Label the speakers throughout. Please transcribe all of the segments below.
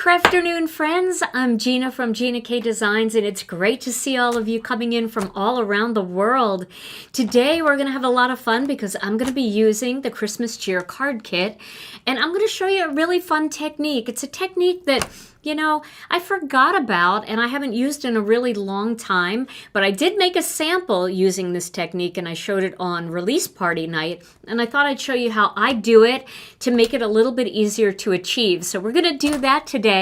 Speaker 1: Crafternoon, friends. I'm Gina from Gina K Designs, and it's great to see all of you coming in from all around the world. Today, we're going to have a lot of fun because I'm going to be using the Christmas Cheer card kit, and I'm going to show you a really fun technique. It's a technique that, you know, I forgot about and I haven't used in a really long time, but I did make a sample using this technique and I showed it on release party night, and I thought I'd show you how I do it to make it a little bit easier to achieve. So we're going to do that today.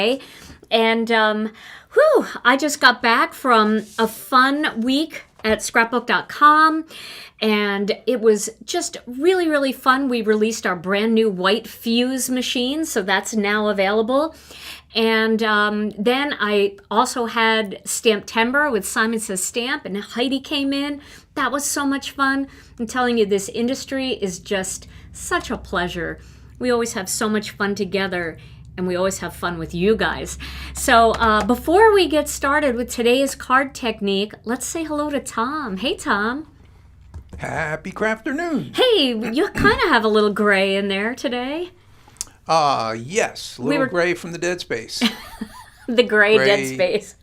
Speaker 1: And I just got back from a fun week at scrapbook.com, and it was just really, really fun. We released our brand new white fuse machine, so that's now available. And then I also had Stamptember with Simon Says Stamp, and Heidi came in. That was so much fun. I'm telling you, this industry is just such a pleasure. We always have so much fun together, and we always have fun with you guys. So before we get started with today's card technique, let's say hello to Tom. Hey, Tom.
Speaker 2: Happy Crafternoon.
Speaker 1: Hey, you kind of have a little gray in there today.
Speaker 2: Yes, a little gray from the dead space.
Speaker 1: The gray dead space.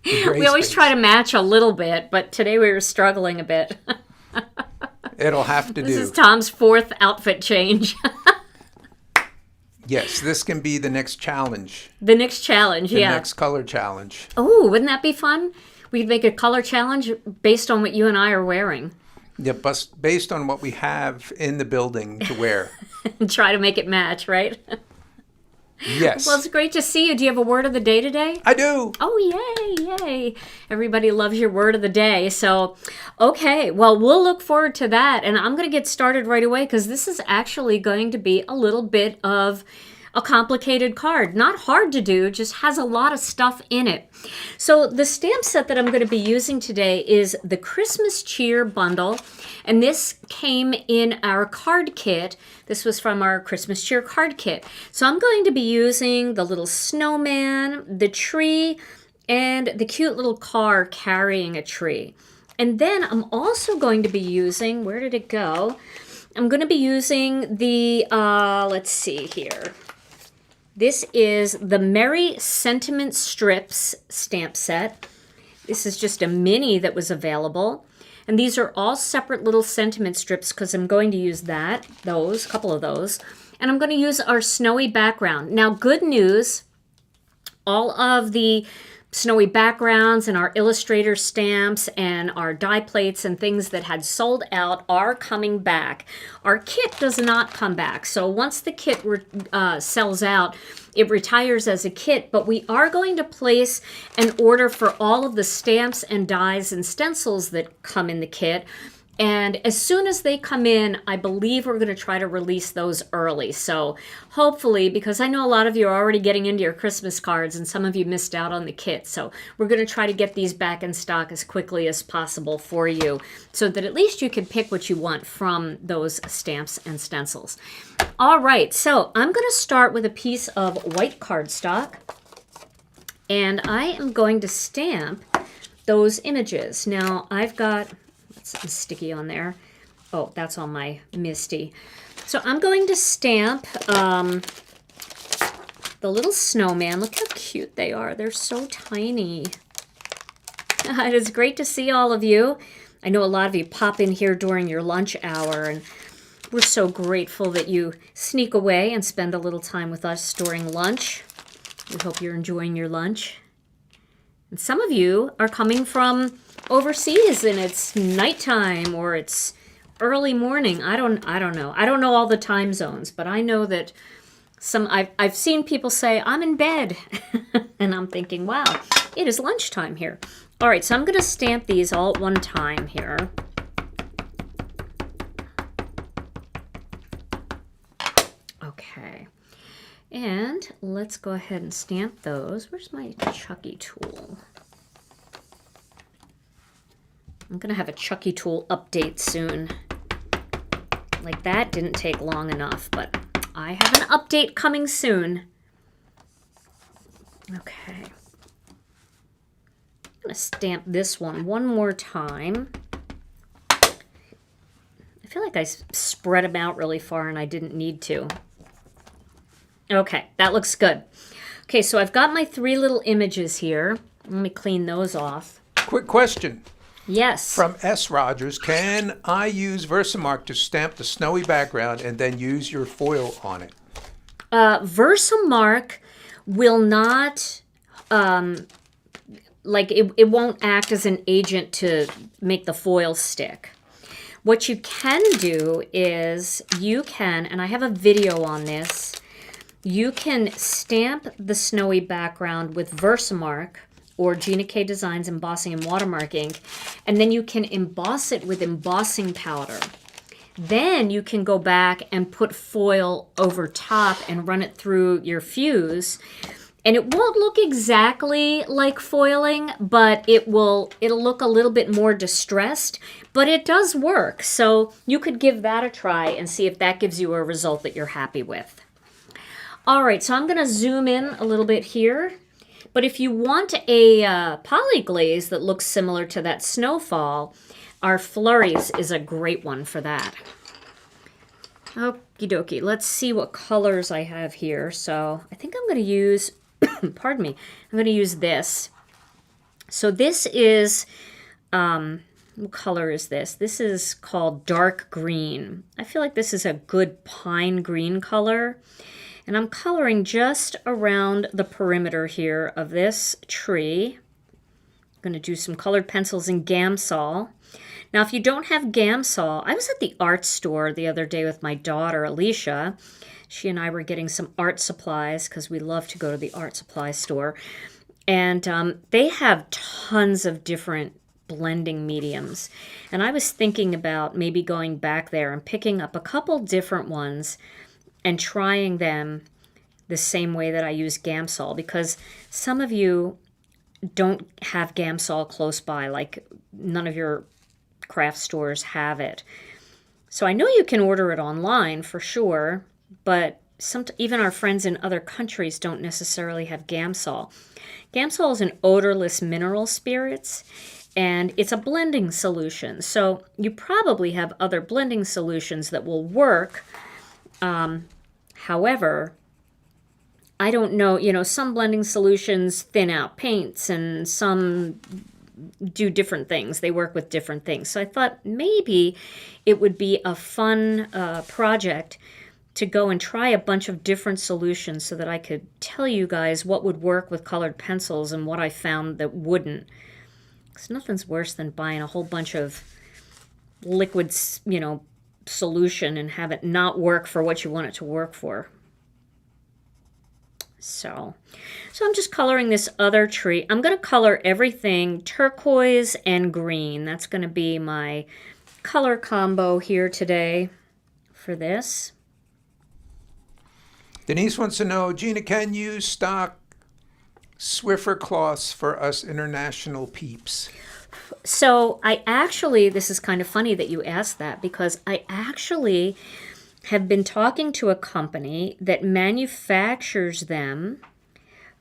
Speaker 1: We always try to match a little bit, but today we were struggling a bit.
Speaker 2: It'll have to do.
Speaker 1: This is Tom's fourth outfit change.
Speaker 2: Yes, this can be the next challenge.
Speaker 1: The next challenge,
Speaker 2: The
Speaker 1: yeah.
Speaker 2: next color challenge.
Speaker 1: Oh, wouldn't that be fun? We could make a color challenge based on what you and I are wearing.
Speaker 2: Yeah, based on what we have in the building to wear.
Speaker 1: And try to make it match, right?
Speaker 2: Yes.
Speaker 1: Well, it's great to see you. Do you have a word of the day today?
Speaker 2: I do.
Speaker 1: Oh, yay. Everybody loves your word of the day. So, okay, well, we'll look forward to that. And I'm going to get started right away because this is actually going to be a little bit of a complicated card. Not hard to do, just has a lot of stuff in it. So the stamp set that I'm going to be using today is the Christmas Cheer bundle, and this came in our card kit. This was from our Christmas Cheer card kit. So I'm going to be using the little snowman, the tree, and the cute little car carrying a tree. And then I'm also going to be using, where did it go? I'm going to be using the, let's see here. This is the Merry Sentiment Strips stamp set. This is just a mini that was available. And these are all separate little sentiment strips because I'm going to use a couple of those. And I'm going to use our snowy background. Now, good news, all of the snowy backgrounds and our illustrator stamps and our die plates and things that had sold out are coming back. Our kit does not come back. So once the kit sells out, it retires as a kit, but we are going to place an order for all of the stamps and dies and stencils that come in the kit. And as soon as they come in, I believe we're going to try to release those early. So hopefully, because I know a lot of you are already getting into your Christmas cards and some of you missed out on the kit. So we're going to try to get these back in stock as quickly as possible for you so that at least you can pick what you want from those stamps and stencils. All right, so I'm going to start with a piece of white cardstock, and I am going to stamp those images. Now, I've got something sticky on there. Oh, that's on my Misty. So I'm going to stamp the little snowman. Look how cute they are. They're so tiny. It is great to see all of you. I know a lot of you pop in here during your lunch hour, and we're so grateful that you sneak away and spend a little time with us during lunch. We hope you're enjoying your lunch. And some of you are coming from overseas and it's nighttime or it's early morning. I don't know. I don't know all the time zones, but I know that I've seen people say, I'm in bed. And I'm thinking, wow, it is lunchtime here. All right, so I'm going to stamp these all at one time here. Okay. And let's go ahead and stamp those. Where's my Chucky tool? I'm going to have a Chucky tool update soon. Like that didn't take long enough, but I have an update coming soon. Okay. I'm going to stamp this one more time. I feel like I spread them out really far and I didn't need to. Okay, that looks good. Okay, so I've got my 3 little images here. Let me clean those off.
Speaker 2: Quick question.
Speaker 1: Yes.
Speaker 2: From S. Rogers, can I use Versamark to stamp the snowy background and then use your foil on it?
Speaker 1: Versamark will not, it won't act as an agent to make the foil stick. What you can do is you can, and I have a video on this, you can stamp the snowy background with Versamark or Gina K Designs embossing and watermark ink, and then you can emboss it with embossing powder. Then you can go back and put foil over top and run it through your fuse. And it won't look exactly like foiling, but it'll look a little bit more distressed, but it does work. So you could give that a try and see if that gives you a result that you're happy with. All right, so I'm going to zoom in a little bit here. But if you want a poly glaze that looks similar to that snowfall, our Flurries is a great one for that. Okie dokie, let's see what colors I have here. So I think I'm going to use, pardon me, I'm going to use this. So this is, what color is this? This is called dark green. I feel like this is a good pine green color. And I'm coloring just around the perimeter here of this tree. I'm going to do some colored pencils in gamsol. Now, if you don't have gamsol, I was at the art store the other day with my daughter, Alicia. She and I were getting some art supplies because we love to go to the art supply store. And they have tons of different blending mediums. And I was thinking about maybe going back there and picking up a couple different ones and trying them the same way that I use gamsol, because some of you don't have gamsol close by, like none of your craft stores have it. So I know you can order it online for sure, but even our friends in other countries don't necessarily have gamsol. Gamsol is an odorless mineral spirits, and it's a blending solution. So you probably have other blending solutions that will work. However, I don't know, some blending solutions thin out paints and some do different things. They work with different things. So I thought maybe it would be a fun project to go and try a bunch of different solutions so that I could tell you guys what would work with colored pencils and what I found that wouldn't. Because nothing's worse than buying a whole bunch of liquids, solution and have it not work for what you want it to work for. So I'm just coloring this other tree. I'm going to color everything turquoise and green. That's going to be my color combo here today for this.
Speaker 2: Denise wants to know, Gina, can you stock Swiffer cloths for us international peeps?
Speaker 1: So this is kind of funny that you asked that, because I actually have been talking to a company that manufactures them,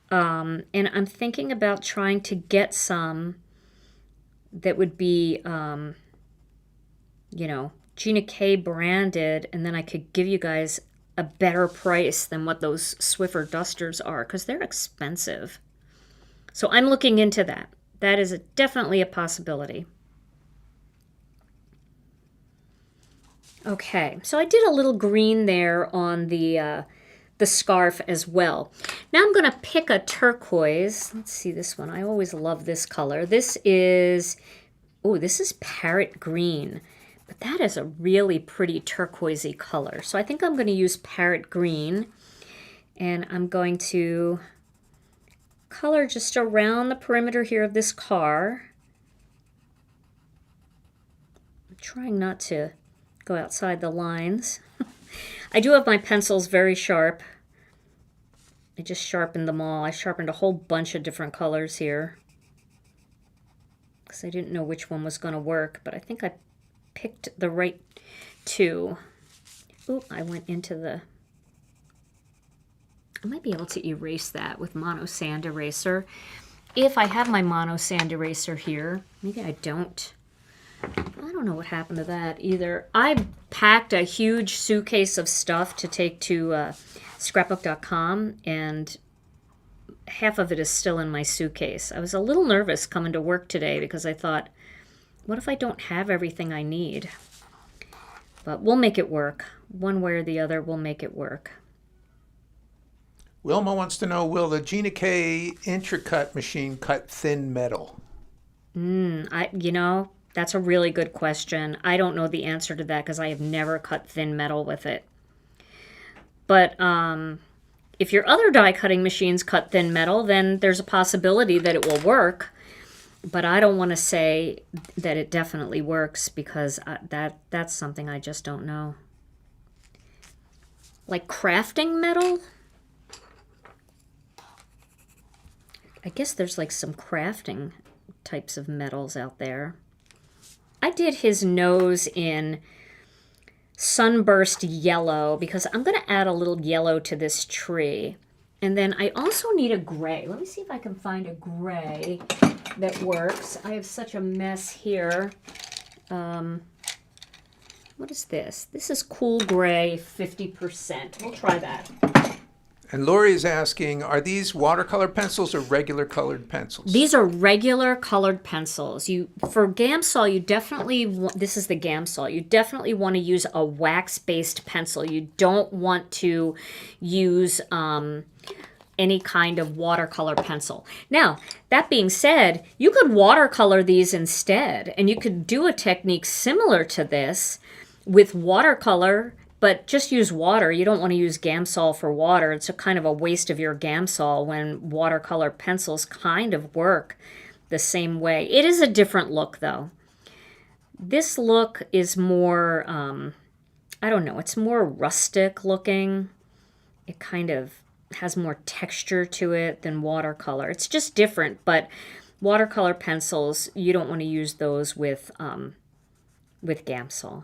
Speaker 1: and I'm thinking about trying to get some that would be, Gina K branded, and then I could give you guys a better price than what those Swiffer dusters are, because they're expensive. So I'm looking into that. That is definitely a possibility. Okay, so I did a little green there on the scarf as well. Now I'm going to pick a turquoise. Let's see this one. I always love this color. This is parrot green. But that is a really pretty turquoisey color. So I think I'm going to use parrot green. And I'm going to color just around the perimeter here of this car. I'm trying not to go outside the lines. I do have my pencils very sharp. I just sharpened them all. I sharpened a whole bunch of different colors here because I didn't know which one was going to work, but I think I picked the right two. Ooh, I went into the... I might be able to erase that with mono sand eraser. If I have my mono sand eraser here, maybe I don't. I don't know what happened to that either. I packed a huge suitcase of stuff to take to scrapbook.com, and half of it is still in my suitcase. I was a little nervous coming to work today because I thought, what if I don't have everything I need? But we'll make it work. One way or the other, we'll make it work.
Speaker 2: Wilma wants to know, will the Gina K Intracut machine cut thin metal?
Speaker 1: That's a really good question. I don't know the answer to that because I have never cut thin metal with it. But if your other die cutting machines cut thin metal, then there's a possibility that it will work. But I don't want to say that it definitely works because that's something I just don't know. Like crafting metal? I guess there's like some crafting types of metals out there. I did his nose in sunburst yellow because I'm going to add a little yellow to this tree. And then I also need a gray. Let me see if I can find a gray that works. I have such a mess here. What is this? This is cool gray, 50%. We'll try that.
Speaker 2: And Lori is asking, are these watercolor pencils or regular colored pencils?
Speaker 1: These are regular colored pencils. For gamsol, you definitely want, this is the gamsol, you definitely want to use a wax-based pencil. You don't want to use any kind of watercolor pencil. Now, that being said, you could watercolor these instead, and you could do a technique similar to this with watercolor, but just use water. You don't want to use gamsol for water. It's a kind of a waste of your gamsol when watercolor pencils kind of work the same way. It is a different look, though. This look is more, I don't know, it's more rustic looking. It kind of has more texture to it than watercolor. It's just different, but watercolor pencils, you don't want to use those with gamsol.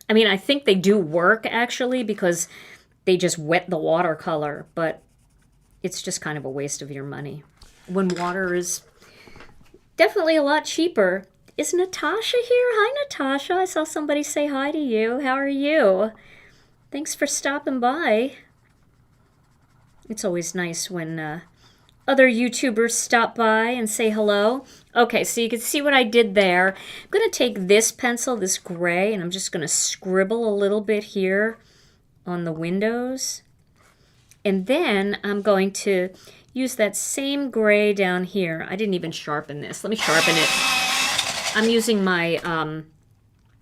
Speaker 1: I mean, I think they do work, actually, because they just wet the watercolor, but it's just kind of a waste of your money when water is definitely a lot cheaper. Is Natasha here? Hi, Natasha. I saw somebody say hi to you. How are you? Thanks for stopping by. It's always nice when other YouTubers stop by and say hello. Okay, so you can see what I did there. I'm going to take this pencil, this gray, and I'm just going to scribble a little bit here on the windows. And then I'm going to use that same gray down here. I didn't even sharpen this. Let me sharpen it. I'm using my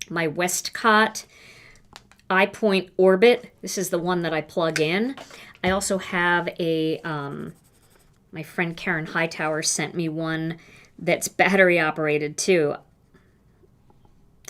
Speaker 1: my Westcott iPoint Orbit. This is the one that I plug in. I also have a, my friend Karen Hightower sent me one that's battery operated too.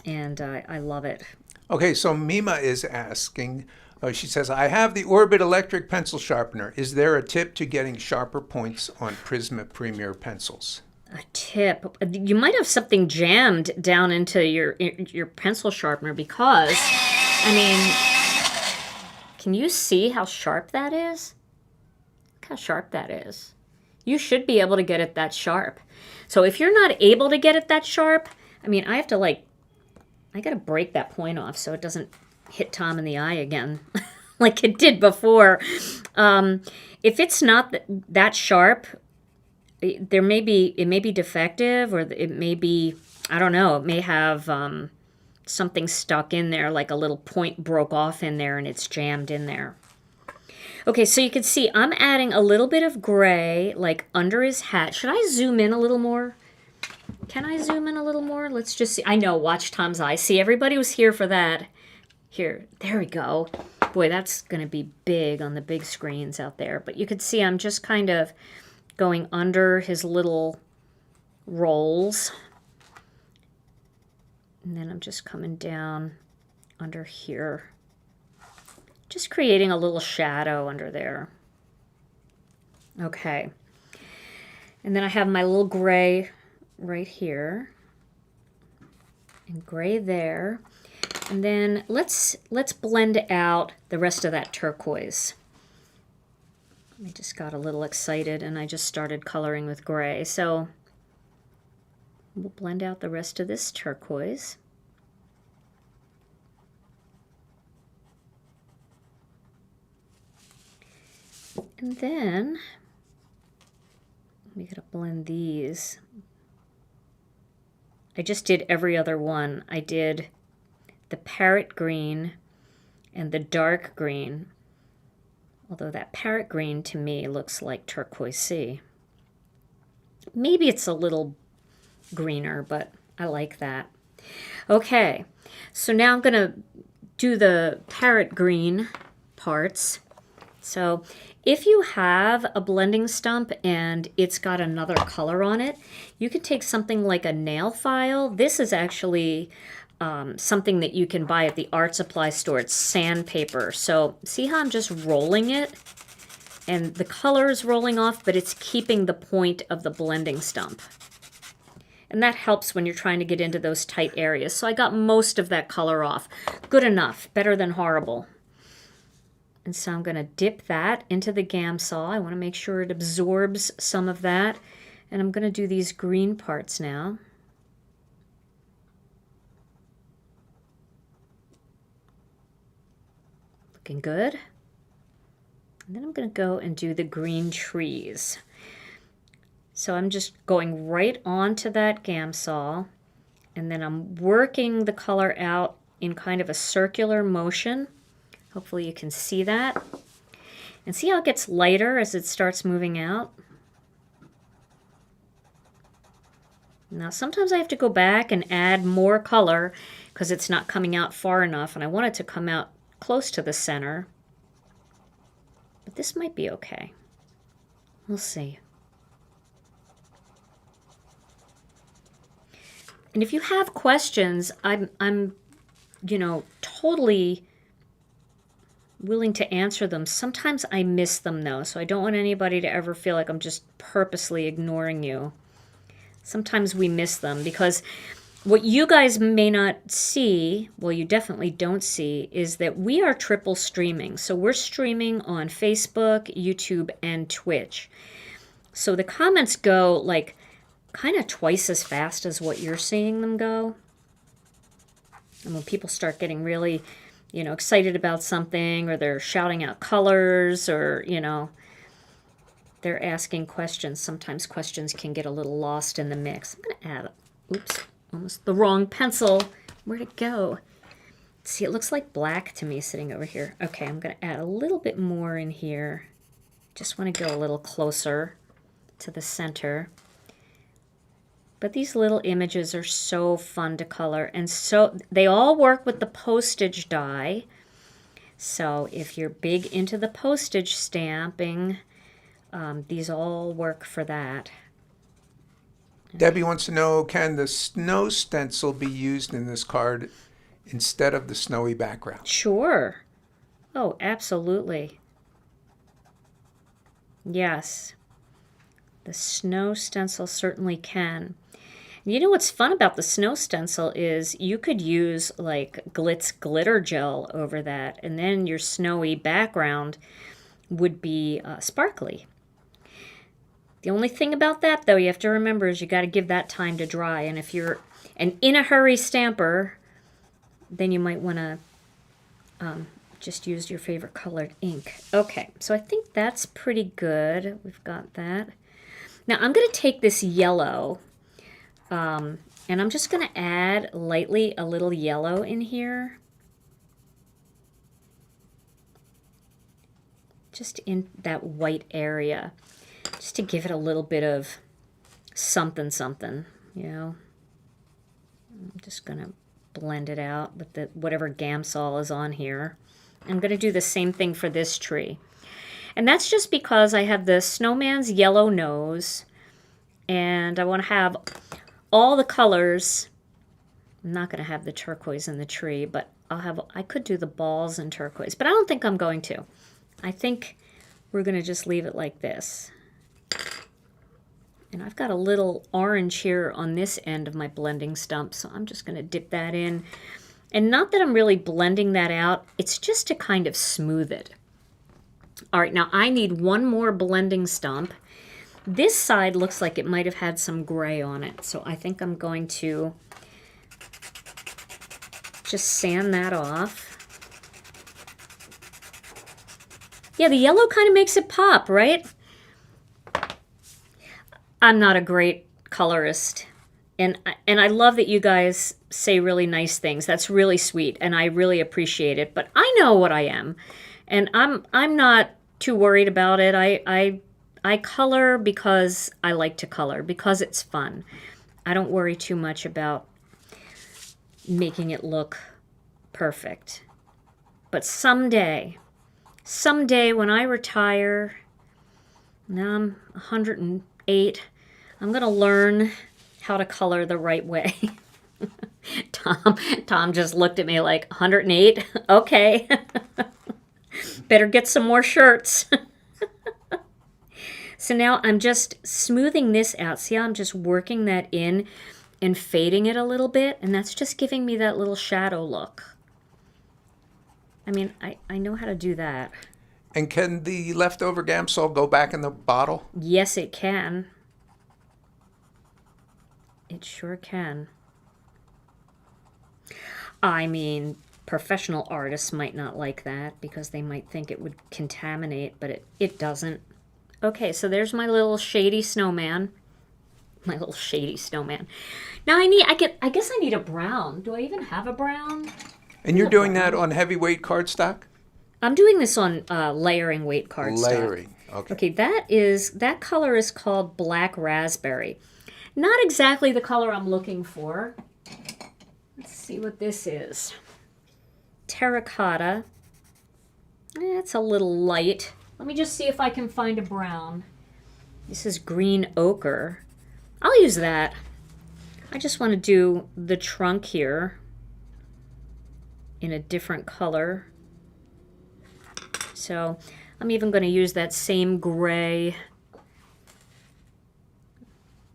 Speaker 1: And I love it.
Speaker 2: Okay, so Mima is asking, she says, I have the Orbit electric pencil sharpener. Is there a tip to getting sharper points on Prisma Premier pencils?
Speaker 1: A tip. You might have something jammed down into your pencil sharpener because, I mean, can you see how sharp that is? Look how sharp that is. You should be able to get it that sharp. So if you're not able to get it that sharp, I mean, I have to I got to break that point off so it doesn't hit Tom in the eye again like it did before. If it's not that sharp, it may be defective, or it may be, I don't know, it may have something stuck in there, like a little point broke off in there and it's jammed in there. Okay, so you can see I'm adding a little bit of gray, like under his hat. Should I zoom in a little more? Can I zoom in a little more? Let's just see. I know, watch Tom's eye. See, everybody was here for that. Here, there we go. Boy, that's going to be big on the big screens out there. But you can see I'm just kind of going under his little rolls. And then I'm just coming down under here. Just creating a little shadow under there. Okay. And then I have my little gray right here. And gray there. And then let's blend out the rest of that turquoise. I just got a little excited and I just started coloring with gray. So We'll blend out the rest of this turquoise. And then we gotta blend these. I just did every other one. I did the parrot green and the dark green. Although that parrot green to me looks like turquoise. Maybe it's a little greener, but I like that. Okay, so now I'm gonna do the parrot green parts. So if you have a blending stump and it's got another color on it, you can take something like a nail file. This is actually something that you can buy at the art supply store. It's sandpaper. So see how I'm just rolling it? And the color is rolling off, but it's keeping the point of the blending stump. And that helps when you're trying to get into those tight areas. So I got most of that color off. Good enough, better than horrible. And so I'm going to dip that into the gamsol. I want to make sure it absorbs some of that. And I'm going to do these green parts now. Looking good. And then I'm going to go and do the green trees. So I'm just going right onto that gamsol. And then I'm working the color out in kind of a circular motion. Hopefully you can see that. And see how it gets lighter as it starts moving out? Now sometimes I have to go back and add more color because it's not coming out far enough, and I want it to come out close to the center. But this might be okay. We'll see. And if you have questions, I'm totally willing to answer them. Sometimes I miss them though, so I don't want anybody to ever feel like I'm just purposely ignoring you. Sometimes we miss them because what you guys may not see, well, you definitely don't see, is that we are triple streaming. So we're streaming on Facebook, YouTube, and Twitch. So the comments go like kind of twice as fast as what you're seeing them go. And when people start getting really excited about something, or they're shouting out colors, or, they're asking questions. Sometimes questions can get a little lost in the mix. I'm going to add, oops, almost the wrong pencil. Where'd it go? See, it looks like black to me sitting over here. Okay, I'm going to add a little bit more in here. Just want to go a little closer to the center. But these little images are so fun to color, and so they all work with the postage die. So if you're big into the postage stamping, these all work for that.
Speaker 2: Debbie wants to know, can the snow stencil be used in this card instead of the snowy background?
Speaker 1: Sure. Oh, absolutely. Yes. The snow stencil certainly can. You know what's fun about the snow stencil is you could use like Glitz glitter gel over that, and then your snowy background would be sparkly. The only thing about that, though, you have to remember is you got to give that time to dry. And if you're an in-a-hurry stamper, then you might want to just use your favorite colored ink. Okay, so I think that's pretty good. We've got that. Now I'm going to take this yellow, and I'm just going to add lightly a little yellow in here. Just in that white area. Just to give it a little bit of something, I'm just going to blend it out with whatever gamsol is on here. I'm going to do the same thing for this tree. And that's just because I have the snowman's yellow nose, and I want to have all the colors. I'm not going to have the turquoise in the tree, but I could do the balls in turquoise, but I don't think I'm going to. I think we're going to just leave it like this. And I've got a little orange here on this end of my blending stump, so I'm just going to dip that in. And not that I'm really blending that out, it's just to kind of smooth it. All right, now I need one more blending stump, This side looks like it might have had some gray on it, so I think I'm going to just sand that off. Yeah, the yellow kind of makes it pop, right? I'm not a great colorist, and I love that you guys say really nice things. That's really sweet, and I really appreciate it. But I know what I am, and I'm not too worried about it. I color because I like to color, because it's fun. I don't worry too much about making it look perfect. But someday when I retire, now I'm 108, I'm going to learn how to color the right way. Tom just looked at me like, 108? Okay. Better get some more shirts. So now I'm just smoothing this out. See how I'm just working that in and fading it a little bit? And that's just giving me that little shadow look. I mean, I know how to do that.
Speaker 2: And can the leftover gamsol go back in the bottle?
Speaker 1: Yes, it can. It sure can. I mean, professional artists might not like that because they might think it would contaminate, but it doesn't. Okay, so there's my little shady snowman. My little shady snowman. Now I guess I need a brown. Do I even have a brown?
Speaker 2: And you're doing that on heavyweight cardstock?
Speaker 1: I'm doing this on layering weight cardstock.
Speaker 2: Layering, okay.
Speaker 1: Okay, that color is called black raspberry. Not exactly the color I'm looking for. Let's see what this is. Terracotta. It's a little light. Let me just see if I can find a brown. This is green ochre. I'll use that. I just want to do the trunk here in a different color. So I'm even going to use that same gray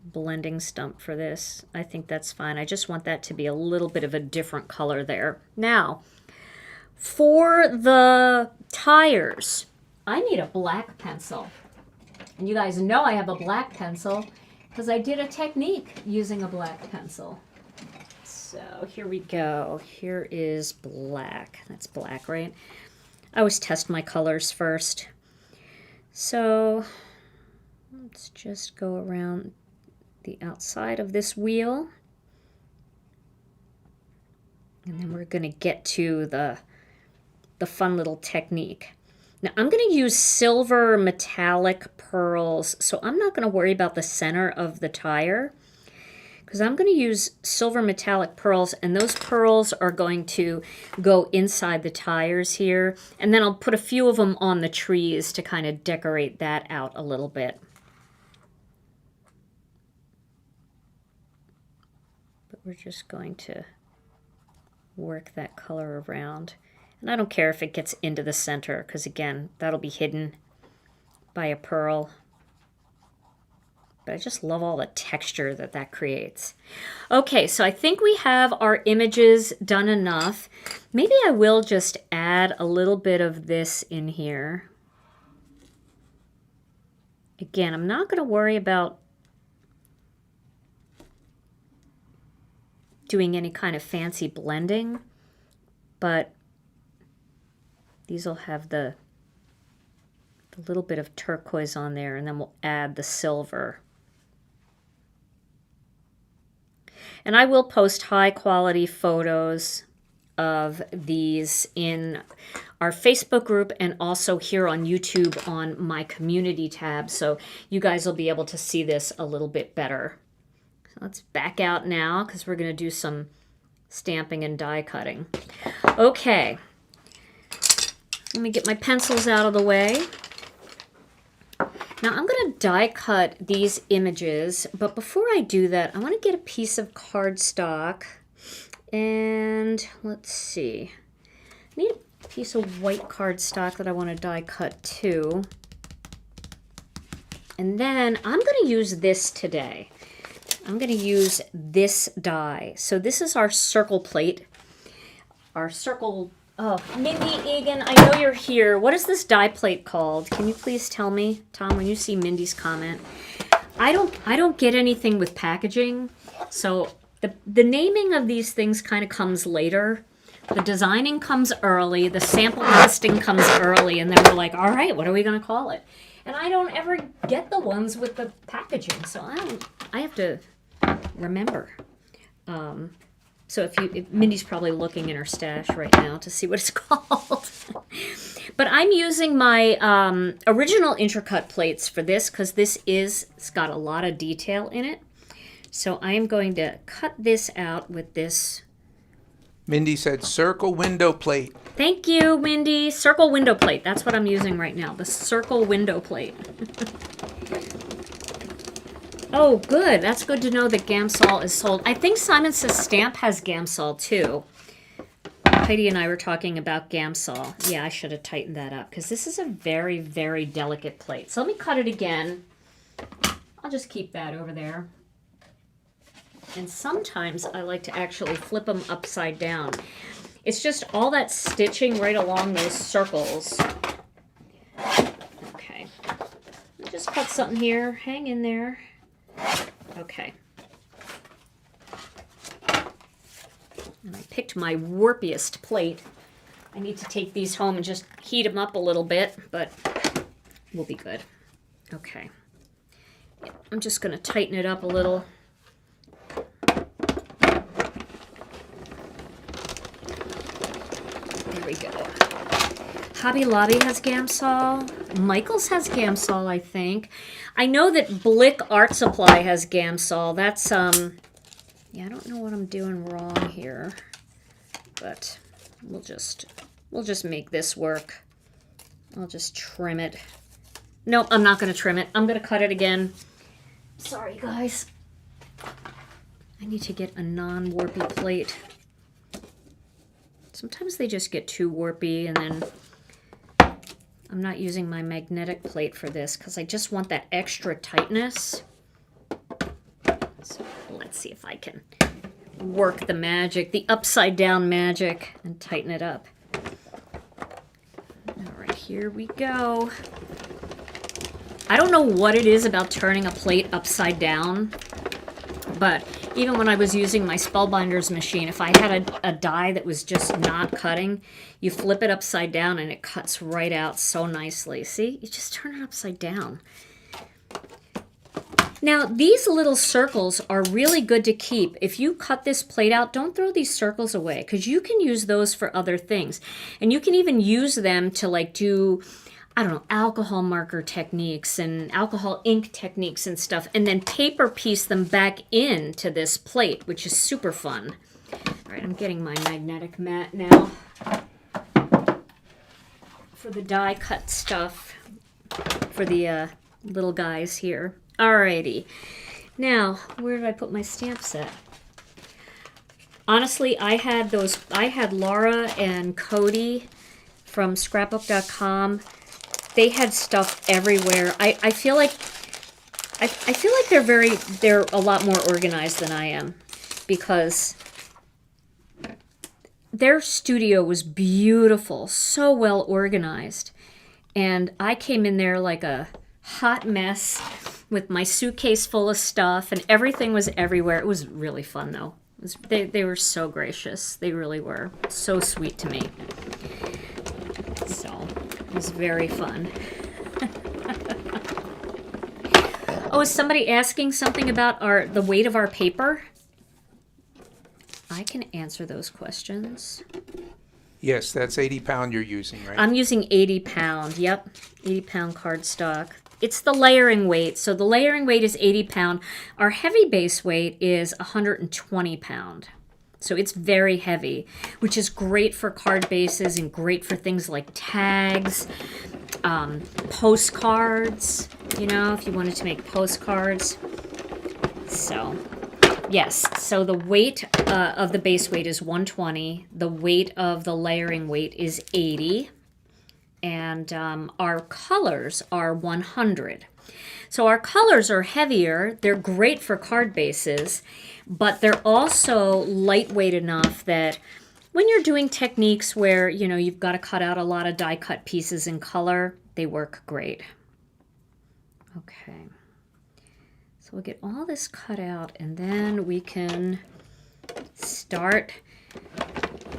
Speaker 1: blending stump for this. I think that's fine. I just want that to be a little bit of a different color there. Now, for the tires, I need a black pencil. And you guys know I have a black pencil because I did a technique using a black pencil. So here we go. Here is black. That's black, right? I always test my colors first. So let's just go around the outside of this wheel. And then we're going to get to the fun little technique. Now I'm going to use silver metallic pearls, so I'm not going to worry about the center of the tire because I'm going to use silver metallic pearls, and those pearls are going to go inside the tires here, and then I'll put a few of them on the trees to kind of decorate that out a little bit. But we're just going to work that color around. And I don't care if it gets into the center, because again, that'll be hidden by a pearl. But I just love all the texture that creates. Okay, so I think we have our images done enough. Maybe I will just add a little bit of this in here. Again, I'm not going to worry about doing any kind of fancy blending, but these will have the little bit of turquoise on there, and then we'll add the silver. And I will post high quality photos of these in our Facebook group and also here on YouTube on my community tab, so you guys will be able to see this a little bit better. So let's back out now because we're going to do some stamping and die cutting. Okay. Let me get my pencils out of the way. Now I'm going to die cut these images, but before I do that, I want to get a piece of cardstock, and let's see. I need a piece of white cardstock that I want to die cut too. And then I'm going to use this today. I'm going to use this die. So this is our circle plate, our circle Oh, Mindy Egan, I know you're here. What is this die plate called? Can you please tell me, Tom, when you see Mindy's comment? I don't get anything with packaging, so the naming of these things kind of comes later. The designing comes early, the sample listing comes early, and then we're like, all right, what are we going to call it? And I don't ever get the ones with the packaging, so I have to remember. So if Mindy's probably looking in her stash right now to see what it's called. But I'm using my original Intracut plates for this because it's got a lot of detail in it. So I'm going to cut this out with this.
Speaker 2: Mindy said circle window plate.
Speaker 1: Thank you, Mindy. Circle window plate. That's what I'm using right now. The circle window plate. Oh, good. That's good to know that gamsol is sold. I think Simon Says Stamp has gamsol too. Heidi and I were talking about gamsol. Yeah, I should have tightened that up because this is a very, very delicate plate. So let me cut it again. I'll just keep that over there. And sometimes I like to actually flip them upside down. It's just all that stitching right along those circles. Okay. Just cut something here. Hang in there. Okay. And I picked my warpiest plate. I need to take these home and just heat them up a little bit, but we'll be good. Okay. I'm just going to tighten it up a little. There we go. Hobby Lobby has gamsol. Michaels has gamsol, I think. I know that Blick Art Supply has gamsol. That's, yeah, I don't know what I'm doing wrong here. But we'll just make this work. I'll just trim it. No, I'm not going to trim it. I'm going to cut it again. Sorry, guys. I need to get a non-warpy plate. Sometimes they just get too warpy, and then I'm not using my magnetic plate for this because I just want that extra tightness. So let's see if I can work the magic, the upside down magic, and tighten it up. All right, here we go. I don't know what it is about turning a plate upside down, but even when I was using my Spellbinders machine, if I had a die that was just not cutting, you flip it upside down and it cuts right out so nicely. See? You just turn it upside down. Now, these little circles are really good to keep. If you cut this plate out, don't throw these circles away because you can use those for other things. And you can even use them to like do, I don't know, alcohol marker techniques and alcohol ink techniques and stuff, and then paper piece them back into this plate, which is super fun. All right, I'm getting my magnetic mat now for the die cut stuff for the little guys here. Alrighty. Now, where did I put my stamp set? Honestly, I had Laura and Cody from scrapbook.com. They had stuff everywhere. I feel like they're a lot more organized than I am because their studio was beautiful, so well organized. And I came in there like a hot mess with my suitcase full of stuff, and everything was everywhere. It was really fun, though. They were so gracious. They really were. So sweet to me. So, it was very fun. Oh, is somebody asking something about the weight of our paper? I can answer those questions.
Speaker 2: Yes, that's 80 pound you're using, right?
Speaker 1: I'm using 80 pound. Yep, 80 pound cardstock. It's the layering weight. So the layering weight is 80 pound. Our heavy base weight is 120 pound. So it's very heavy, which is great for card bases and great for things like tags, postcards, you know, if you wanted to make postcards. So, yes. So the weight of the base weight is 120. The weight of the layering weight is 80. And our colors are 100. So our colors are heavier. They're great for card bases, but they're also lightweight enough that, when you're doing techniques where, you know, you've got to cut out a lot of die cut pieces in color, they work great. Okay. So we'll get all this cut out, and then we can start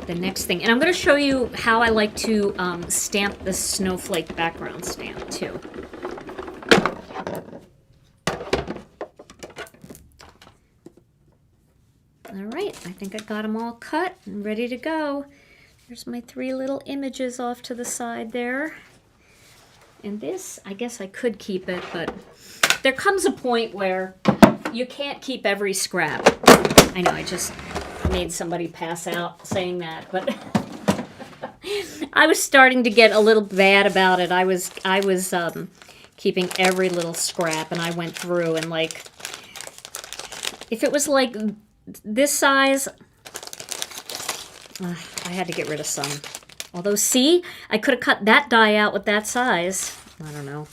Speaker 1: the next thing. And I'm going to show you how I like to stamp the snowflake background stamp too. All right, I think I got them all cut and ready to go. Here's my 3 little images off to the side there. And this, I guess I could keep it, but there comes a point where you can't keep every scrap. I know, I just made somebody pass out saying that, but I was starting to get a little bad about it. I was keeping every little scrap, and I went through and, like, if it was like this size, I had to get rid of some. Although, see, I could have cut that die out with that size. I don't know.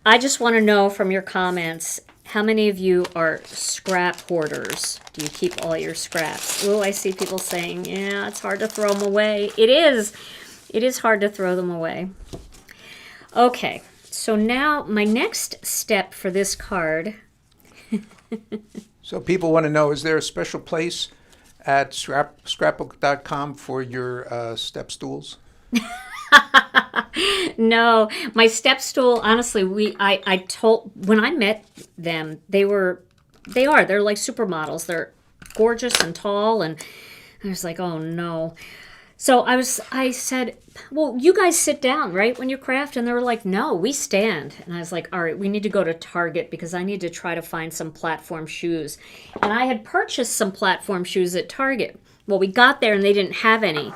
Speaker 1: I just want to know from your comments, how many of you are scrap hoarders? Do you keep all your scraps? Oh, I see people saying, yeah, it's hard to throw them away. It is. It is hard to throw them away. Okay, so now my next step for this card.
Speaker 2: So people want to know, is there a special place at scrapbook.com for your step stools?
Speaker 1: No, my step stool, honestly, I told, when I met them, they're like supermodels. They're gorgeous and tall, and I was like, oh no. So I said, well, you guys sit down, right, when you craft? And they were like, no, we stand. And I was like, all right, we need to go to Target because I need to try to find some platform shoes. And I had purchased some platform shoes at Target. Well, we got there and they didn't have any.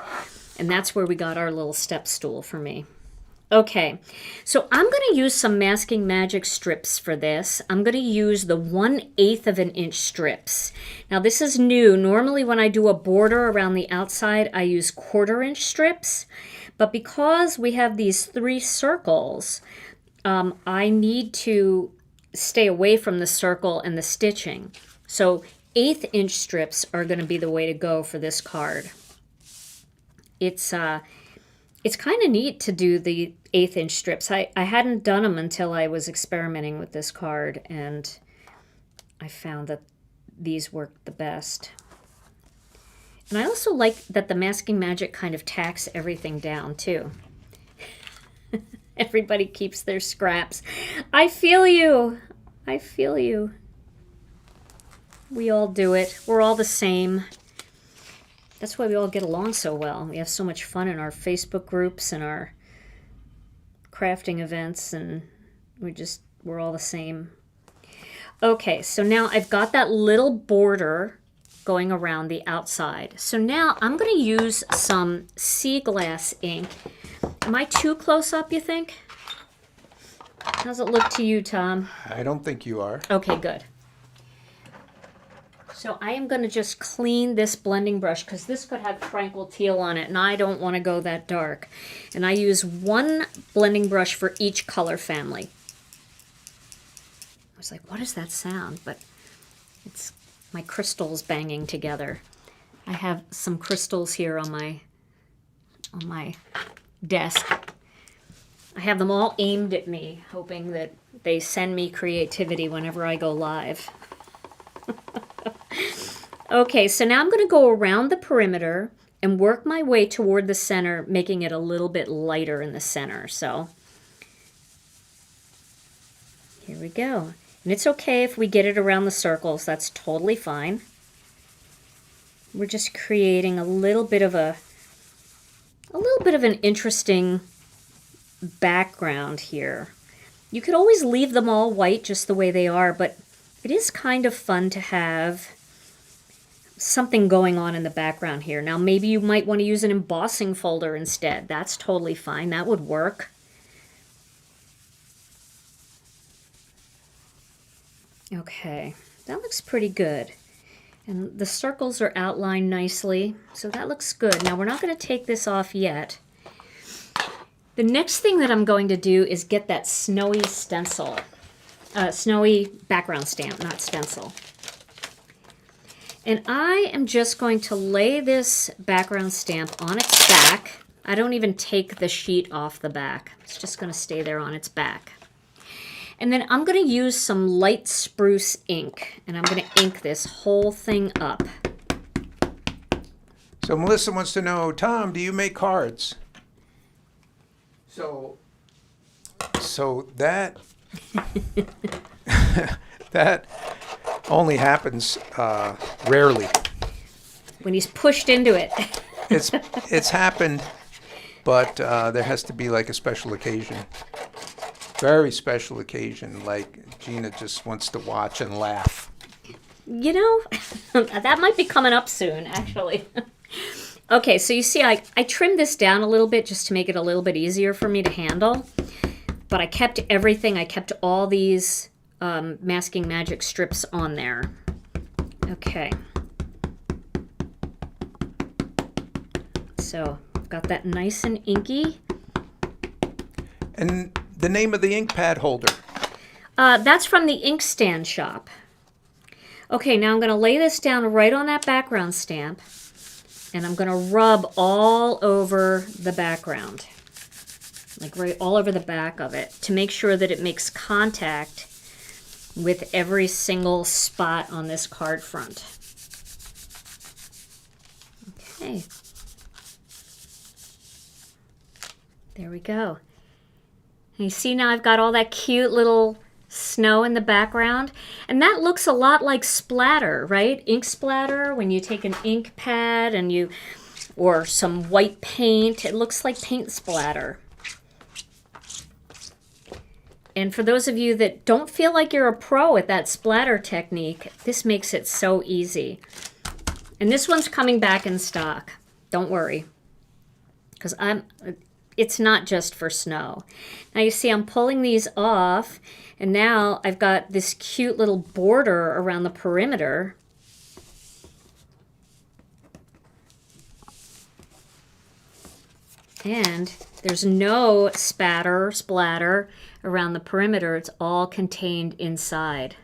Speaker 1: And that's where we got our little step stool for me. Okay, so I'm going to use some Masking Magic strips for this. I'm going to use the 1/8 of an inch strips. Now this is new. Normally when I do a border around the outside, I use 1/4 inch strips. But because we have these 3 circles, I need to stay away from the circle and the stitching. So 1/8 inch strips are going to be the way to go for this card. It's kind of neat to do the 1/8 inch strips. I hadn't done them until I was experimenting with this card, and I found that these worked the best. And I also like that the Masking Magic kind of tacks everything down too. Everybody keeps their scraps. I feel you. I feel you. We all do it. We're all the same. That's why we all get along so well. We have so much fun in our Facebook groups and our crafting events, and we're all the same. Okay, so now I've got that little border going around the outside. So now I'm going to use some sea glass ink. Am I too close up, you think? How's it look to you, Tom?
Speaker 2: I don't think you are.
Speaker 1: Okay, good. So I am going to just clean this blending brush because this could have tranquil teal on it, and I don't want to go that dark. And I use 1 blending brush for each color family. I was like, what is that sound? But it's my crystals banging together. I have some crystals here on my desk. I have them all aimed at me, hoping that they send me creativity whenever I go live. Okay, so now I'm going to go around the perimeter and work my way toward the center, making it a little bit lighter in the center. So here we go. And it's okay if we get it around the circles. That's totally fine. We're just creating a little bit of an interesting background here. You could always leave them all white just the way they are, but it is kind of fun to have something going on in the background here. Now maybe you might want to use an embossing folder instead. That's totally fine. That would work. Okay, that looks pretty good. And the circles are outlined nicely, so that looks good. Now we're not going to take this off yet. The next thing that I'm going to do is get that snowy stencil. Snowy background stamp, not stencil. And I am just going to lay this background stamp on its back. I don't even take the sheet off the back. It's just going to stay there on its back. And then I'm going to use some light spruce ink, and I'm going to ink this whole thing up.
Speaker 2: So Melissa wants to know, Tom, do you make cards? So that that only happens rarely.
Speaker 1: When he's pushed into it.
Speaker 2: It's happened, but there has to be like a special occasion. Very special occasion, like Gina just wants to watch and laugh.
Speaker 1: You know, that might be coming up soon, actually. Okay, so you see I trimmed this down a little bit just to make it a little bit easier for me to handle. But I kept everything. I kept all these Masking Magic strips on there. Okay. So I've got that nice and inky.
Speaker 2: And the name of the ink pad holder?
Speaker 1: That's from the Inkstand shop. Okay, now I'm going to lay this down right on that background stamp. And I'm going to rub all over the background. Like right all over the back of it to make sure that it makes contact with every single spot on this card front. Okay. There we go. And you see now I've got all that cute little snow in the background. And that looks a lot like splatter, right? Ink splatter, when you take an ink pad and you, or some white paint, it looks like paint splatter. And for those of you that don't feel like you're a pro at that splatter technique, this makes it so easy. And this one's coming back in stock. Don't worry. Because it's not just for snow. Now you see I'm pulling these off, and now I've got this cute little border around the perimeter. And there's no splatter around the perimeter. It's all contained inside.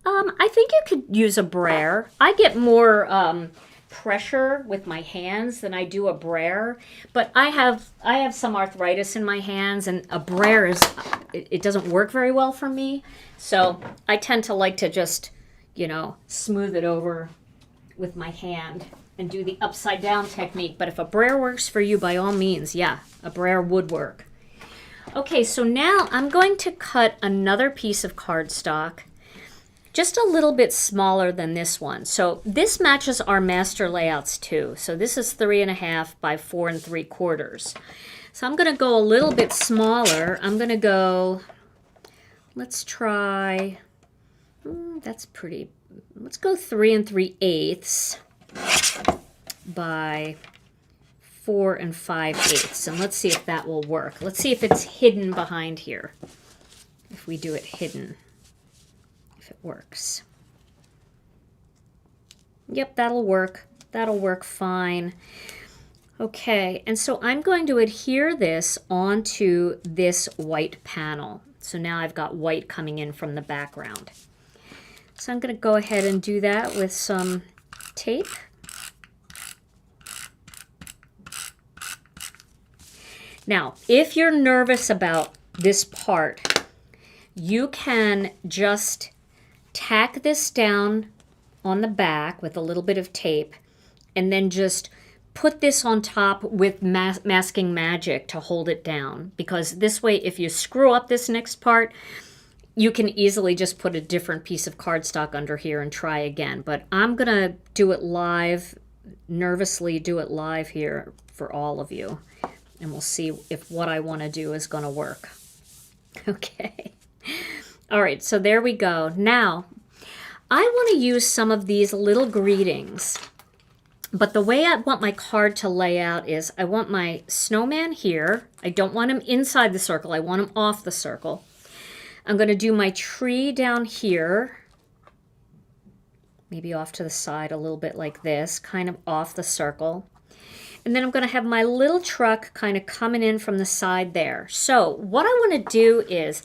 Speaker 1: I think you could use a brayer. I get more pressure with my hands than I do a brayer, but I have some arthritis in my hands, and a brayer it doesn't work very well for me. So I tend to like to just, smooth it over with my hand and do the upside down technique. But if a brayer works for you, by all means, yeah, a brayer would work. Okay, so now I'm going to cut another piece of cardstock, just a little bit smaller than this one. So this matches our master layouts too. So this is 3.5 by 4 3/4. So I'm going to go a little bit smaller. I'm going to go, let's try, that's pretty, let's go 3 3/8 by 4 5/8, and let's see if that will work. Let's see if it's hidden behind here. If we do it hidden, if it works. Yep, that'll work. That'll work fine. Okay, and so I'm going to adhere this onto this white panel. So now I've got white coming in from the background. So I'm going to go ahead and do that with some tape. Now, if you're nervous about this part, you can just tack this down on the back with a little bit of tape and then just put this on top with Masking Magic to hold it down. Because this way, if you screw up this next part, you can easily just put a different piece of cardstock under here and try again. But I'm going to do it live, nervously do it live here for all of you. And we'll see if what I want to do is going to work. Okay. All right, so there we go. Now, I want to use some of these little greetings. But the way I want my card to lay out is I want my snowman here. I don't want him inside the circle. I want him off the circle. I'm going to do my tree down here. Maybe off to the side a little bit like this, kind of off the circle. And then I'm going to have my little truck kind of coming in from the side there. So what I want to do is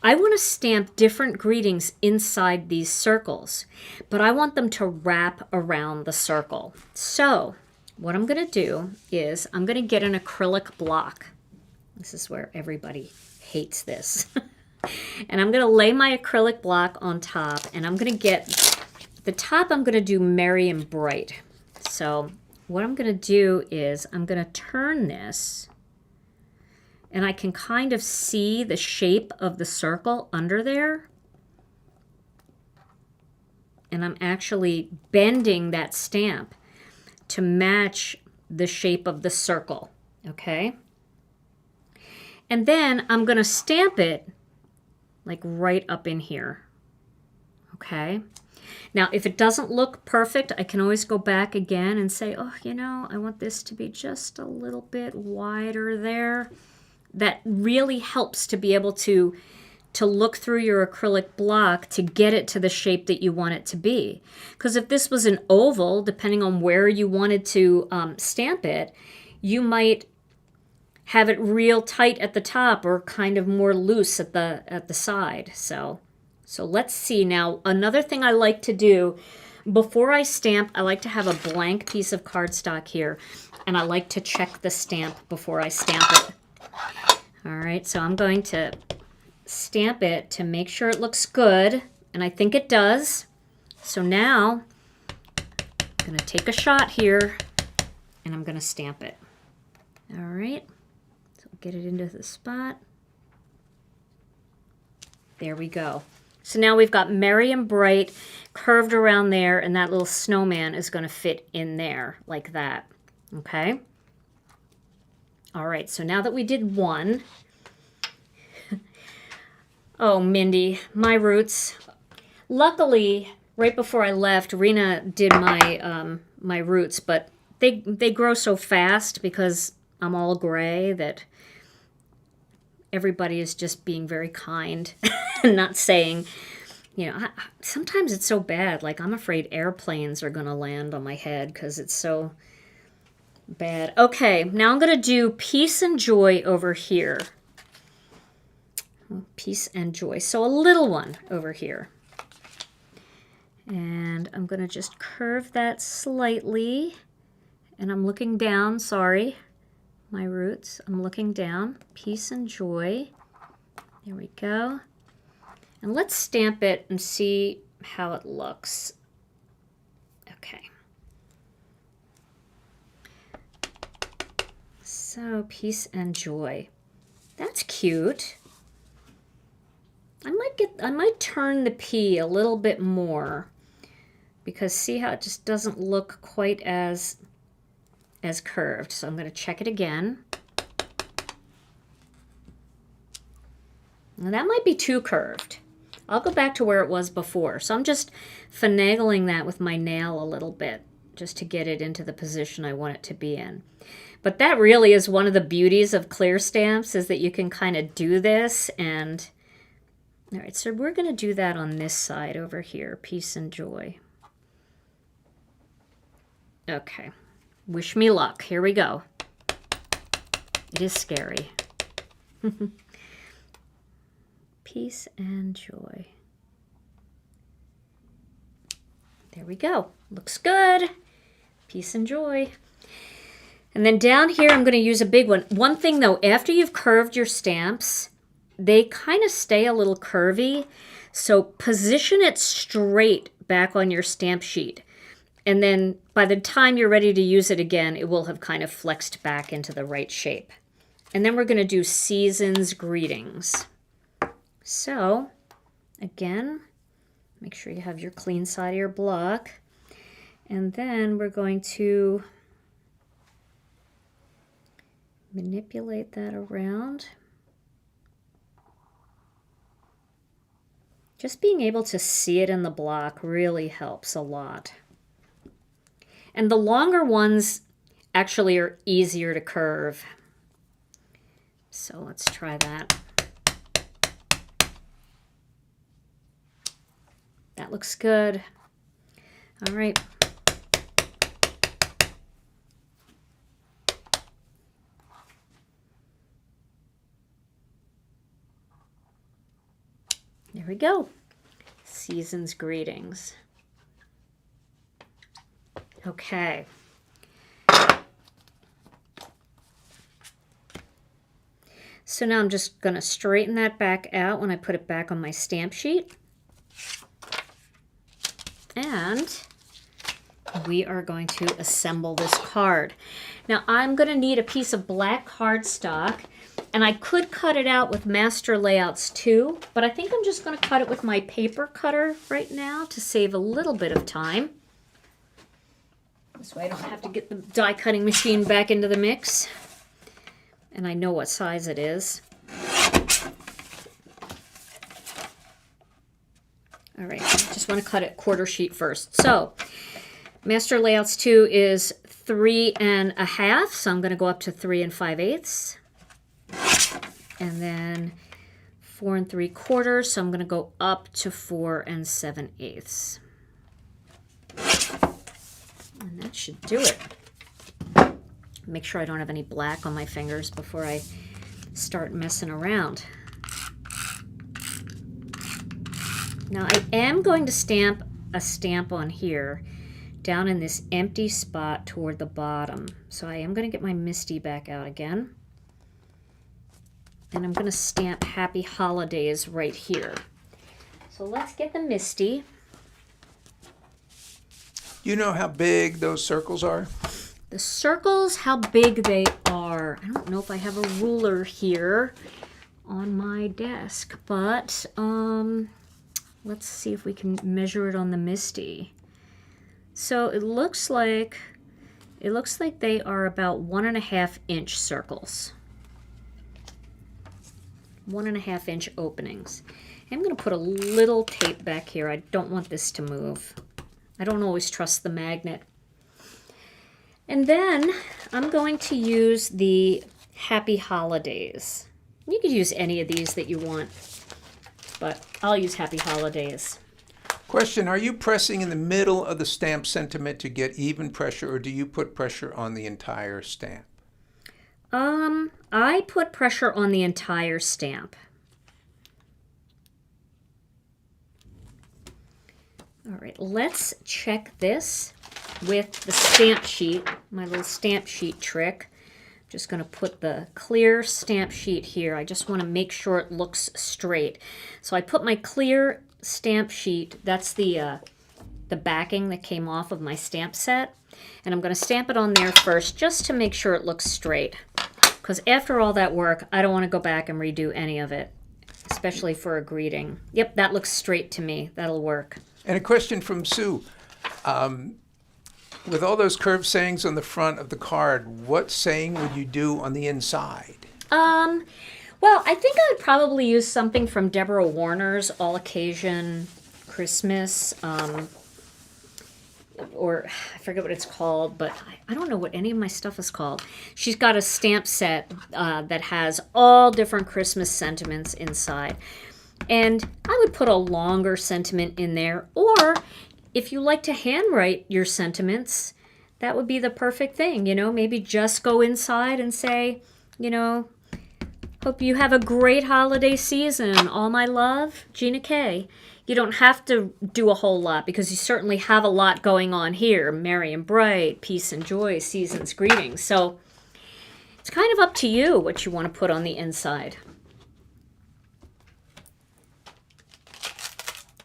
Speaker 1: I want to stamp different greetings inside these circles, but I want them to wrap around the circle. So what I'm going to do is I'm going to get an acrylic block. This is where everybody hates this. And I'm going to lay my acrylic block on top, and I'm going to get the top. I'm going to do merry and bright. So what I'm going to do is I'm going to turn this, and I can kind of see the shape of the circle under there. And I'm actually bending that stamp to match the shape of the circle, okay? And then I'm going to stamp it like right up in here, okay? Now, if it doesn't look perfect, I can always go back again and say, oh, you know, I want this to be just a little bit wider there. That really helps to be able to look through your acrylic block to get it to the shape that you want it to be. Because if this was an oval, depending on where you wanted to stamp it, you might have it real tight at the top or kind of more loose at the side. So let's see. Now, another thing I like to do before I stamp, I like to have a blank piece of cardstock here, and I like to check the stamp before I stamp it. All right, so I'm going to stamp it to make sure it looks good, and I think it does. So now I'm going to take a shot here, and I'm going to stamp it. All right, so get it into the spot. There we go. So now we've got merry and bright curved around there, and that little snowman is going to fit in there like that, okay? All right, so now that we did one, oh, Mindy, my roots. Luckily, right before I left, Rena did my roots, but they grow so fast because I'm all gray that everybody is just being very kind and not saying, you know, sometimes it's so bad. Like, I'm afraid airplanes are going to land on my head because it's so bad. Okay, now I'm going to do peace and joy over here. Peace and joy. So a little one over here. And I'm going to just curve that slightly. And I'm looking down, sorry, my roots. I'm looking down. Peace and joy. There we go. And let's stamp it and see how it looks. Okay. So, peace and joy. That's cute. I might turn the P a little bit more because see how it just doesn't look quite as curved. So I'm going to check it again. Now that might be too curved. I'll go back to where it was before. So I'm just finagling that with my nail a little bit just to get it into the position I want it to be in. But that really is one of the beauties of clear stamps, is that you can kind of do this. And all right, so we're going to do that on this side over here, peace and joy. Okay, wish me luck. Here we go. It is scary. Peace and joy. There we go. Looks good. Peace and joy. And then down here, I'm going to use a big one. One thing, though, after you've curved your stamps, they kind of stay a little curvy. So position it straight back on your stamp sheet. And then by the time you're ready to use it again, it will have kind of flexed back into the right shape. And then we're going to do season's greetings. So, again, make sure you have your clean side of your block. And then we're going to manipulate that around. Just being able to see it in the block really helps a lot. And the longer ones actually are easier to curve. So let's try that. That looks good. All right. There we go. Season's greetings. Okay. So now I'm just going to straighten that back out when I put it back on my stamp sheet. And we are going to assemble this card. Now I'm going to need a piece of black cardstock, and I could cut it out with Master Layouts too, but I think I'm just going to cut it with my paper cutter right now to save a little bit of time. This way I don't have to get the die cutting machine back into the mix. And I know what size it is. All right, I just want to cut it quarter sheet first. So Master Layouts 2 is 3 1/2, so I'm going to go up to 3 5/8. And then 4 3/4, so I'm going to go up to 4 7/8. And that should do it. Make sure I don't have any black on my fingers before I start messing around. Now I am going to stamp a stamp on here down in this empty spot toward the bottom. So I am going to get my MISTI back out again. And I'm going to stamp Happy Holidays right here. So let's get the MISTI.
Speaker 2: You know how big those circles are?
Speaker 1: The circles, how big they are. I don't know if I have a ruler here on my desk, but let's see if we can measure it on the MISTI. So it looks like they are about 1.5 inch circles. 1.5 inch openings. I'm going to put a little tape back here. I don't want this to move. I don't always trust the magnet. And then I'm going to use the Happy Holidays. You could use any of these that you want, but I'll use Happy Holidays.
Speaker 2: Question, are you pressing in the middle of the stamp sentiment to get even pressure, or do you put pressure on the entire stamp?
Speaker 1: I put pressure on the entire stamp. All right, let's check this with the stamp sheet, my little stamp sheet trick. I'm just going to put the clear stamp sheet here. I just want to make sure it looks straight. So I put my clear stamp sheet, that's the backing that came off of my stamp set, and I'm going to stamp it on there first just to make sure it looks straight. Because after all that work, I don't want to go back and redo any of it, especially for a greeting. Yep, that looks straight to me. That'll work.
Speaker 2: And a question from Sue. With all those curved sayings on the front of the card, what saying would you do on the inside?
Speaker 1: Well, I think I would probably use something from Deborah Warner's All Occasion Christmas, or I forget what it's called, but I don't know what any of my stuff is called. She's got a stamp set that has all different Christmas sentiments inside. And I would put a longer sentiment in there, or if you like to handwrite your sentiments, that would be the perfect thing, you know, maybe just go inside and say, you know, hope you have a great holiday season. All my love, Gina K. You don't have to do a whole lot because you certainly have a lot going on here. Merry and bright, peace and joy, season's greetings. So it's kind of up to you what you want to put on the inside.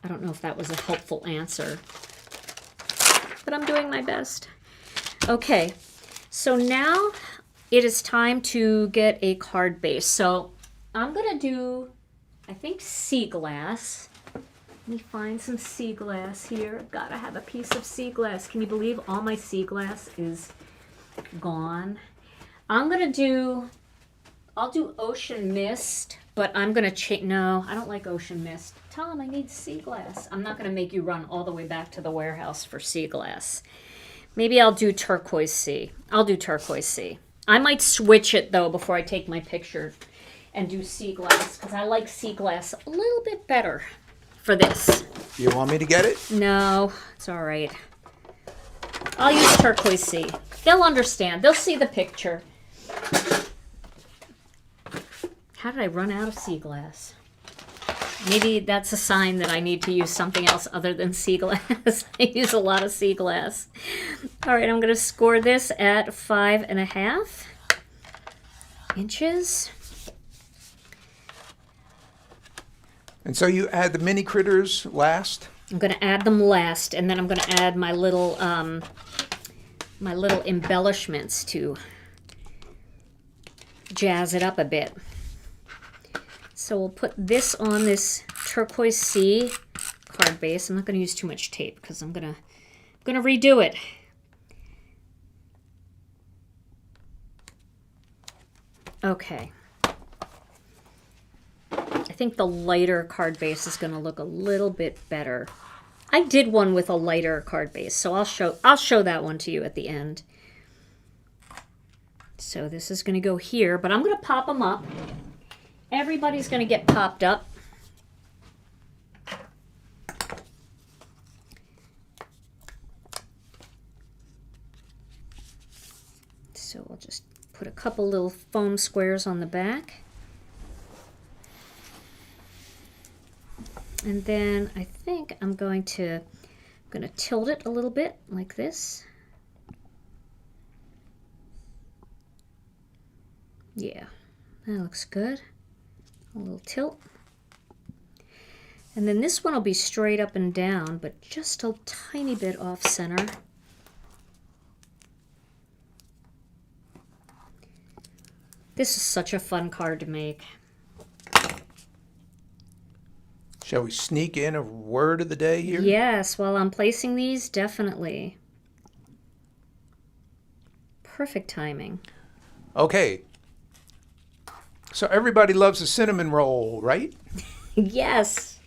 Speaker 1: I don't know if that was a helpful answer, but I'm doing my best. Okay, so now it is time to get a card base. So I'm going to do, I think, sea glass. Let me find some sea glass here. Gotta have a piece of sea glass. Can you believe all my sea glass is gone? I'll do ocean mist, but I'm gonna no, I don't like ocean mist. Tom, I need sea glass. I'm not gonna make you run all the way back to the warehouse for sea glass. Maybe I'll do turquoise sea. I'll do turquoise sea. I might switch it though before I take my picture and do sea glass, because I like sea glass a little bit better for this.
Speaker 2: You want me to get it?
Speaker 1: No, it's all right. I'll use turquoise sea. They'll understand. They'll see the picture. How did I run out of sea glass? Maybe that's a sign that I need to use something else other than sea glass. I use a lot of sea glass. All right, I'm going to score this at 5.5 inches.
Speaker 2: And so you add the mini critters last?
Speaker 1: I'm going to add them last, and then I'm going to add my little embellishments to jazz it up a bit. So we'll put this on this turquoise sea card base. I'm not going to use too much tape because I'm going to redo it. Okay. I think the lighter card base is going to look a little bit better. I did one with a lighter card base, so I'll show that one to you at the end. So this is going to go here, but I'm going to pop them up. Everybody's going to get popped up. So we'll just put a couple little foam squares on the back. And then I think I'm going to tilt it a little bit like this. Yeah, that looks good. A little tilt. And then this one will be straight up and down, but just a tiny bit off center. This is such a fun card to make.
Speaker 2: Shall we sneak in a word of the day here?
Speaker 1: Yes, while I'm placing these, definitely. Perfect timing.
Speaker 2: Okay. So everybody loves a cinnamon roll, right?
Speaker 1: Yes.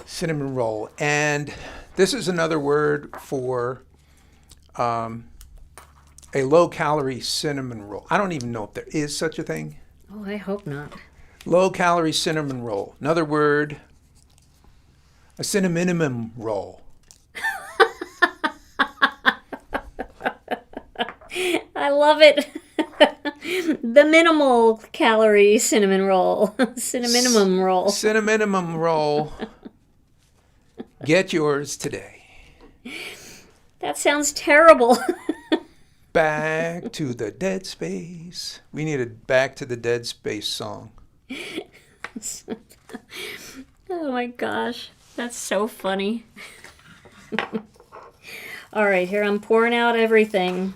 Speaker 2: Cinnamon roll. And this is another word for a low-calorie cinnamon roll. I don't even know if there is such a thing.
Speaker 1: Oh, I hope not.
Speaker 2: Low-calorie cinnamon roll. Another word, a cinnamon roll.
Speaker 1: I love it. The minimal calorie cinnamon roll. Cinnamon roll.
Speaker 2: Cinnamon roll. Get yours today.
Speaker 1: That sounds terrible.
Speaker 2: Back to the dead space. We need a Back to the Dead Space song.
Speaker 1: Oh my gosh. That's so funny. All right, here I'm pouring out everything.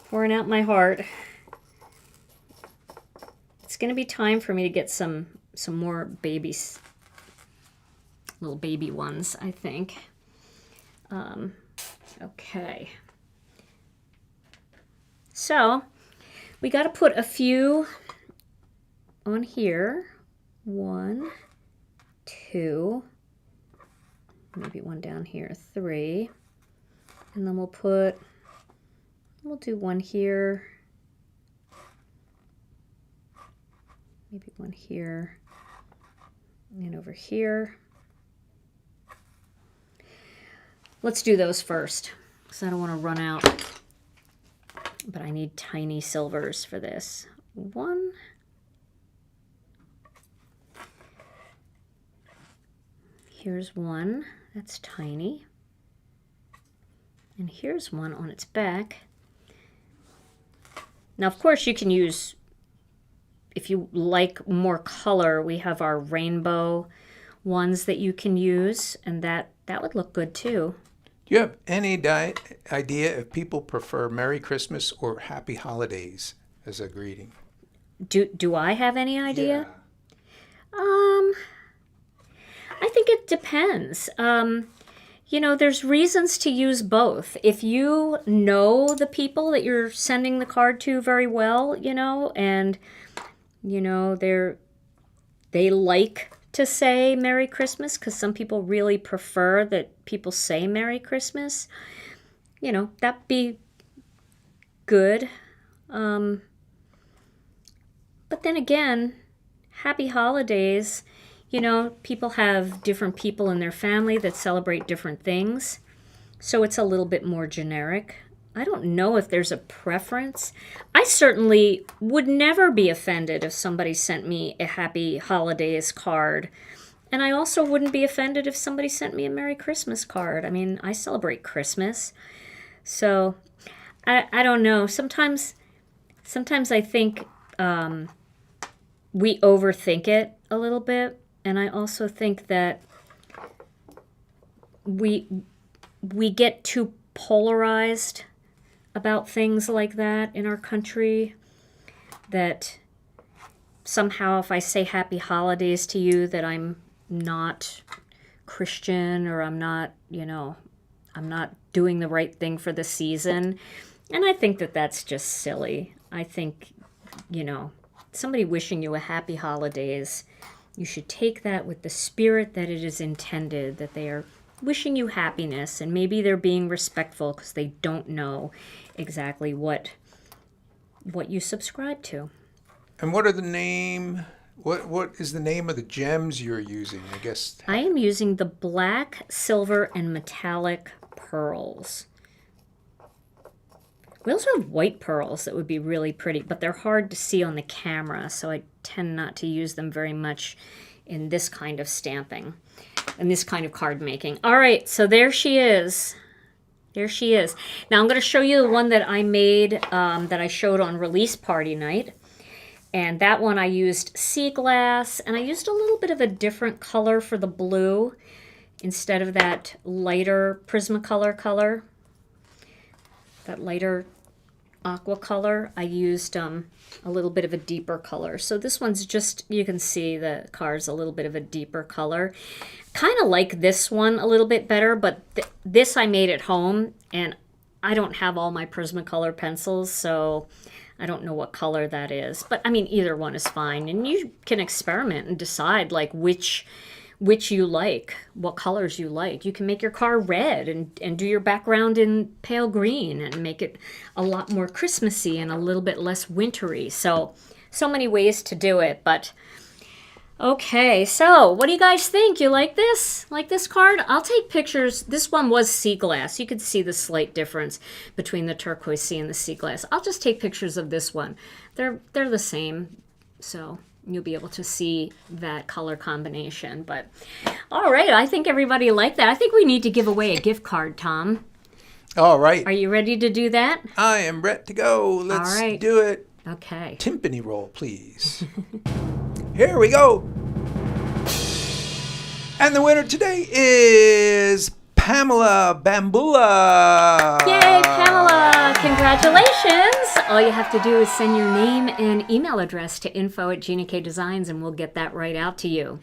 Speaker 1: Pouring out my heart. It's going to be time for me to get some more babies. Little baby ones, I think. Okay. So, we got to put a few on here. 1, 2, maybe one down here, 3. And then we'll do one here. Maybe one here and over here. Let's do those first because I don't want to run out. But I need tiny silvers for this. 1. Here's one. That's tiny. And here's one on its back. Now, of course, you can use, if you like more color, we have our rainbow ones that you can use, and that would look good too.
Speaker 2: Do you have any idea if people prefer Merry Christmas or Happy Holidays as a greeting?
Speaker 1: Do I have any idea?
Speaker 2: Yeah.
Speaker 1: I think it depends. You know, there's reasons to use both. If you know the people that you're sending the card to very well, you know, and, you know, they like to say Merry Christmas because some people really prefer that people say Merry Christmas, you know, that'd be good. But then again, Happy Holidays. You know, people have different people in their family that celebrate different things. So it's a little bit more generic. I don't know if there's a preference. I certainly would never be offended if somebody sent me a Happy Holidays card. And I also wouldn't be offended if somebody sent me a Merry Christmas card. I mean, I celebrate Christmas. So, I don't know. Sometimes I think we overthink it a little bit. And I also think that we get too polarized about things like that in our country, that somehow if I say happy holidays to you that I'm not Christian, or I'm not, I'm not doing the right thing for the season. And I think that that's just silly. I think, somebody wishing you a happy holidays, you should take that with the spirit that it is intended, that they are wishing you happiness, and maybe they're being respectful because they don't know exactly what you subscribe to.
Speaker 2: And what is the name of the gems you're using? I guess
Speaker 1: I am using the black, silver, and metallic pearls. We also have white pearls that would be really pretty, but they're hard to see on the camera, so I tend not to use them very much in this kind of stamping and this kind of card making. All right, so there she is. There she is. Now I'm going to show you the one that I made that I showed on release party night. And that one I used sea glass, and I used a little bit of a different color for the blue instead of that lighter Prismacolor color. That lighter aqua color, I used a little bit of a deeper color. So this one's just, you can see the card's a little bit of a deeper color. Kind of like this one a little bit better, but this I made at home, and I don't have all my Prismacolor pencils, so I don't know what color that is. But I mean, either one is fine, and you can experiment and decide like which you like, what colors you like. You can make your car red and do your background in pale green and make it a lot more Christmassy and a little bit less wintry. So many ways to do it. But okay, so what do you guys think? You like this? Like this card? I'll take pictures. This one was sea glass. You could see the slight difference between the turquoise sea and the sea glass. I'll just take pictures of this one. They're the same, so you'll be able to see that color combination. But all right, I think everybody liked that. I think we need to give away a gift card, Tom.
Speaker 2: All right.
Speaker 1: Are you ready to do that?
Speaker 2: I am ready to go. Let's do it.
Speaker 1: Okay.
Speaker 2: Timpani roll, please. Here we go. And the winner today is Pamela Bambula.
Speaker 1: Yay, Pamela! Congratulations! All you have to do is send your name and email address to info@GinaKDesigns, and we'll get that right out to you.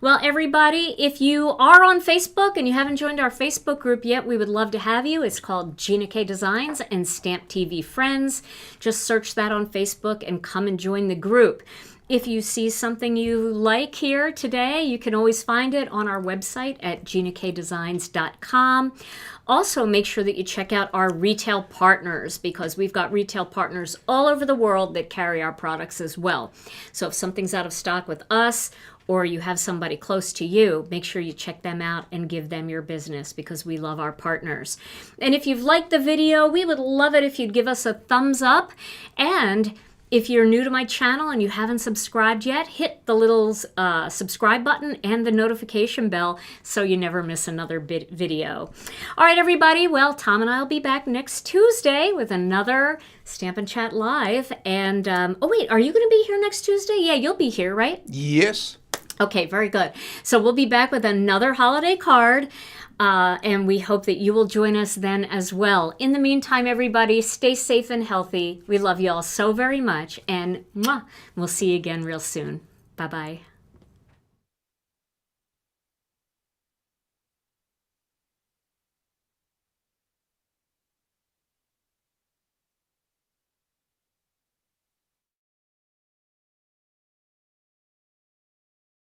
Speaker 1: Well, everybody, if you are on Facebook and you haven't joined our Facebook group yet, we would love to have you. It's called Gina K Designs and Stamp TV Friends. Just search that on Facebook and come and join the group. If you see something you like here today, you can always find it on our website at GinaKDesigns.com. Also, make sure that you check out our retail partners, because we've got retail partners all over the world that carry our products as well. So if something's out of stock with us, or you have somebody close to you, make sure you check them out and give them your business, because we love our partners. And if you've liked the video, we would love it if you'd give us a thumbs up. And if you're new to my channel and you haven't subscribed yet, hit the little subscribe button and the notification bell so you never miss another video. All right, everybody. Well, Tom and I will be back next Tuesday with another Stamp and Chat Live. And, oh, wait, are you going to be here next Tuesday? Yeah, you'll be here, right?
Speaker 2: Yes.
Speaker 1: Okay, very good. So we'll be back with another holiday card. And we hope that you will join us then as well. In the meantime, everybody, stay safe and healthy. We love you all so very much. And we'll see you again real soon. Bye-bye.